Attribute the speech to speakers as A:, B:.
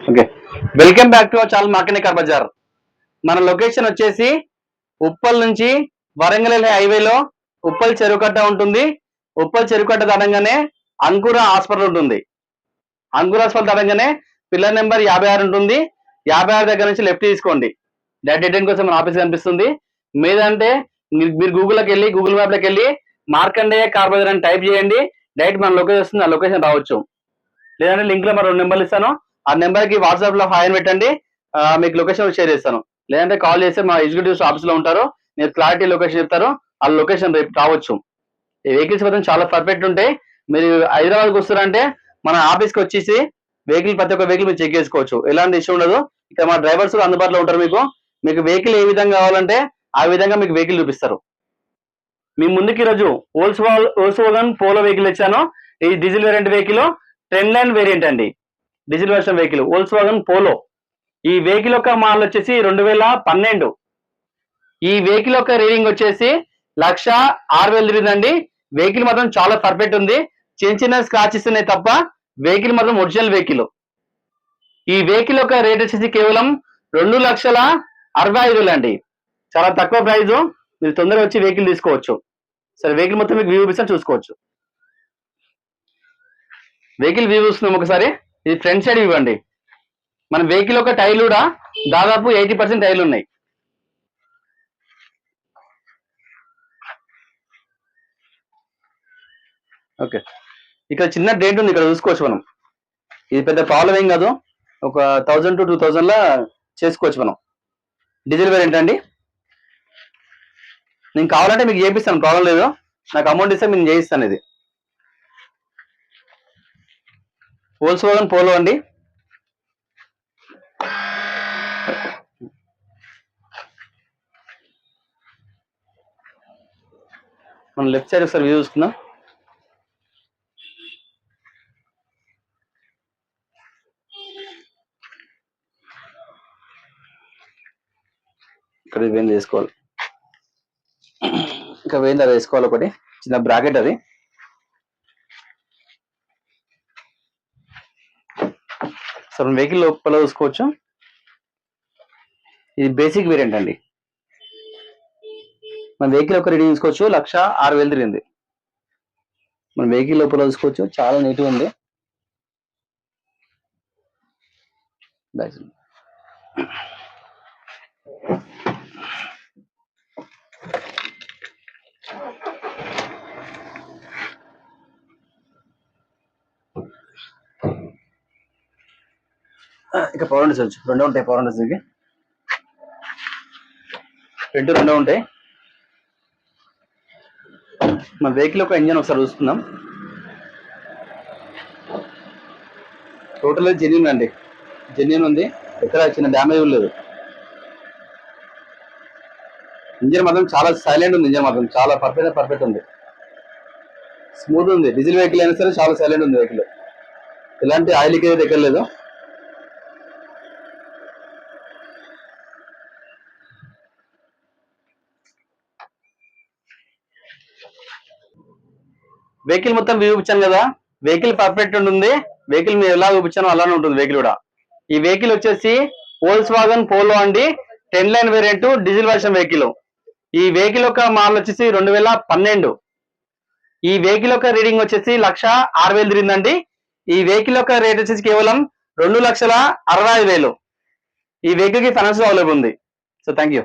A: Okay, welcome back to our channel market car bazaar. మన location వచ్చేసి ఉప్పల్ నుంచి వరంగల్ హైవేలో ఉప్పల్ చెరువుకట్ట ఉంటుంది. ఉప్పల్ చెరువుకట్ట దాటంగానే అంకుర హాస్పిటల్ ఉంటుంది. అంకుర హాస్పిటల్ దాటంగానే పిల్లర్ నెంబర్ 56 ఉంటుంది. 56 దగ్గర నుంచి లెఫ్ట్ తీసుకోండి. డైరెక్ట్ అటెండ్ కోసం మన ఆఫీస్ కనిపిస్తుంది. మీదంటే మీరు గూగుల్ మ్యాప్ లోకి వెళ్ళి మార్కండేయ కార్ బజార్ అని టైప్ చేయండి. డైరెక్ట్ మన లొకేషన్ వస్తుంది, ఆ లొకేషన్ రావచ్చు. లేదంటే లింక్ లో మరి 2 నెంబర్లు ఇస్తాను, ఆ నెంబర్ కి వాట్సాప్ లో హాయ్ అని పెట్టండి. మీకు లొకేషన్ షేర్ చేస్తాను. లేదంటే కాల్ చేస్తే మా ఎగ్జిక్యూటివ్స్ ఆఫీస్ లో ఉంటారు, మీరు క్లారిటీ లొకేషన్ చెప్తారు, ఆ లొకేషన్ రేపు రావచ్చు. ఈ వెహికల్స్ మాత్రం చాలా పర్ఫెక్ట్ ఉంటాయి. మీరు హైదరాబాద్కి వస్తారంటే మన ఆఫీస్కి వచ్చేసి వెహికల్ ప్రతి ఒక్క వెహికల్ మీరు చెక్ చేసుకోవచ్చు, ఎలాంటి ఇష్యూ ఉండదు. ఇక్కడ మా డ్రైవర్స్ అందుబాటులో ఉంటారు. మీకు వెహికల్ ఏ విధంగా కావాలంటే ఆ విధంగా మీకు వెహికల్ చూపిస్తారు. మీ ముందుకి ఈరోజు వోల్క్స్వాగన్ పోలో వెహికల్ ఇచ్చాను. ఈ diesel variant vehicle 10 line variant అండి, diesel version vehicle Volkswagen polo. ఈ వెహికల్ యొక్క మోడల్ వచ్చేసి 2012. ఈ వెహికల్ యొక్క రీడింగ్ వచ్చేసి 1,06,000 తిరిగిందండి. వెహికల్ మాత్రం చాలా పర్ఫెక్ట్ ఉంది. చిన్న స్క్రాచెస్ ఉన్నాయి తప్ప వెహికల్ మాత్రం ఒరిజినల్ వెహికల్. ఈ వెహికల్ యొక్క రేట్ వచ్చేసి కేవలం 2,65,000 అండి. చాలా తక్కువ ప్రైస్, మీరు తొందరగా వచ్చి వెహికల్ తీసుకోవచ్చు. సరే, వెహికల్ మొత్తం మీకు వ్యూ చూపిస్తాను, చూసుకోవచ్చు. వెహికల్ వ్యూ చూస్తున్నాం ఒకసారి. ఇది ఫ్రంట్ సైడ్ వ్యూ అండి. మన వెహికల్ యొక్క టైర్లు కూడా దాదాపు 80% టైర్లు ఉన్నాయి. ఓకే, ఇక్కడ చిన్న డేట్ ఉంది, ఇక్కడ చూసుకోవచ్చు మనం. ఇది పెద్ద ప్రాబ్లం ఏం కాదు, ఒక 1000 to 2000 లా చేసుకోవచ్చు మనం. డీజిల్ వేరియంట్ అండి. నేను కావాలంటే మీకు చేపిస్తాను, ప్రాబ్లం లేదు. నాకు అమౌంట్ ఇస్తే నేను చేయిస్తాను. ఇది వోల్క్స్వాగన్ పోలో అండి. మనం లెఫ్ట్ సైడ్ ఒకసారి వ్యూ చూసుకుందాం. ఇక్కడ వేయింది వేసుకోవాలి, ఇంకా వేయింది అది వేసుకోవాలి. ఒకటి చిన్న బ్రాకెట్ అది. సో వెహికల్ లోపల చూసుకోవచ్చు. ఇది బేసిక్ వేరియంట్ అండి. మన వెహికల్ ఒక రీడింగ్ చూసుకోవచ్చు, 1,06,000 తిరిగింది. మన వెహికల్ లోపల చూసుకోవచ్చు, చాలా నీట్గా ఉంది. ఇక పవర్ విండోస్ వచ్చు, 2 ఉంటాయి పవర్ విండోస్. దీనికి 2 ఉంటాయి. మన వెహికల్ యొక్క ఇంజన్ ఒకసారి చూసుకుందాం. టోటల్ జెన్యూన్ అండి, జెన్యూన్ ఉంది, ఎక్కడ చిన్న డ్యామేజ్ లేదు. ఇంజన్ మాత్రం చాలా సైలెంట్ ఉంది, ఇంజన్ మాత్రం చాలా పర్ఫెక్ట్ ఉంది, స్మూత్ ఉంది. డీజిల్ వెహికల్ అయినా సరే చాలా సైలెంట్ ఉంది వెహికల్, ఎలాంటి ఆయిల్ లీకేజ్ దగ్గర లేదు. వెహికల్ మొత్తం వ్యూ చూపించాను కదా, వెహికల్ పర్ఫెక్ట్ ఉంటుంది. వెహికల్ మీరు ఎలా చూపించానో అలానే ఉంటుంది వెహికల్ కూడా. ఈ వెహికల్ వచ్చేసి వోల్క్స్వాగన్ పోలో అండి, 10 line variant diesel version vehicle. ఈ వెహికల్ యొక్క మోడల్ వచ్చేసి 2012. ఈ వెహికల్ యొక్క రీడింగ్ వచ్చేసి 1,06,000 తిరిగిందండి. ఈ వెహికల్ యొక్క రేట్ వచ్చేసి కేవలం 2,65,000. ఈ వెహికల్ కి ఫైనాన్స్ అవైలబుల్ ఉంది. So thank you.